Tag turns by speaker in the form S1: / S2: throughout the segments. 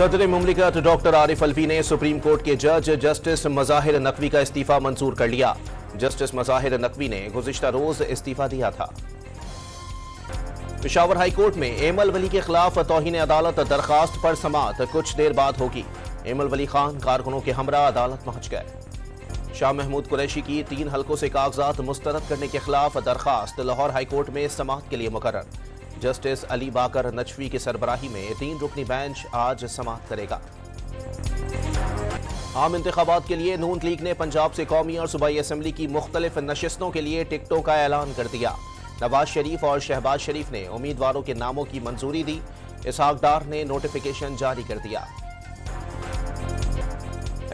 S1: सदर मुमलिकत डॉक्टर आरिफ अलवी ने supreme court के जज जस्टिस मज़ाहिर नकवी का इस्तीफा मंजूर कर लिया। जस्टिस मज़ाहिर नकवी ने गुज़िश्ता रोज इस्तीफा दिया था। पेशावर हाई कोर्ट में एमल वली के खिलाफ तौहीन अदालत दरखास्त पर समाअत कुछ देर बाद होगी। एमल वली खान कारकुनों के हमरा अदालत पहुंच गए। शाह महमूद कुरैशी की 3 हलकों से कागजात मुस्तरद करने के खिलाफ दरखास्त लाहौर हाई कोर्ट में समाअत के लिए मुकर्रर। जस्टिस अली बाकर नजफी की सरबराही में 3 रुकनी बेंच आज समाअत करेगा। आम इंतखाबात के लिए नून लीग ने पंजाब से कौमी और सूबाई असम्बली की मुख्तलिफ नशिस्तों के लिए टिकटों का ऐलान कर दिया। नवाज शरीफ और शहबाज शरीफ ने उम्मीदवारों के नामों की मंजूरी दी। इसहाक डार ने नोटिफिकेशन जारी कर दिया।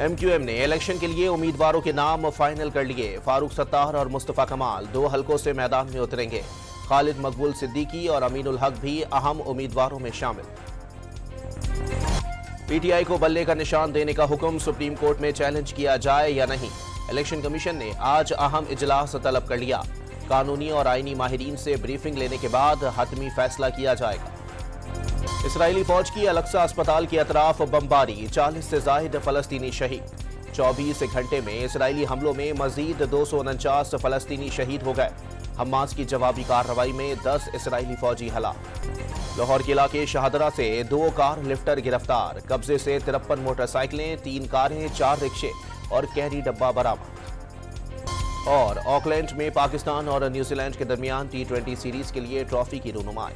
S1: MQM ने इलेक्शन के लिए उम्मीदवारों के नाम फाइनल कर लिए। फारूक सत्तार और मुस्तफा कमाल 2 हलकों से मैदान में उतरेंगे। खालिद मकबूल सिद्दीकी और अमीनुल हक भी अहम उम्मीदवारों में शामिल। PTI को बल्ले का निशान देने का हुक्म सुप्रीम कोर्ट में चैलेंज किया जाए या नहीं। इलेक्शन कमीशन ने आज अहम इजलास तलब कर लिया। कानूनी और आईनी माहिरीन से ब्रीफिंग लेने के बाद हतमी फैसला किया जाएगा। इसराइली फौज की अलक्सा अस्पताल के अतराफ बमबारी, 40 से जायद फलस्तीनी शहीद। 24 घंटे में इसराइली हमलों में मजीद 249 फलस्तीनी शहीद हो गए। हमास की जवाबी कार्रवाई में 10 इसराइली फौजी हलाक। लाहौर के इलाके शाहदरा से 2 कार लिफ्टर गिरफ्तार। कब्जे से 53 मोटरसाइकिलें, 3 कारें, 4 रिक्शे और कैरी डब्बा बरामद। और ऑकलैंड में पाकिस्तान और न्यूजीलैंड के दरमियान T20 सीरीज के लिए ट्रॉफी की रुनुमाई।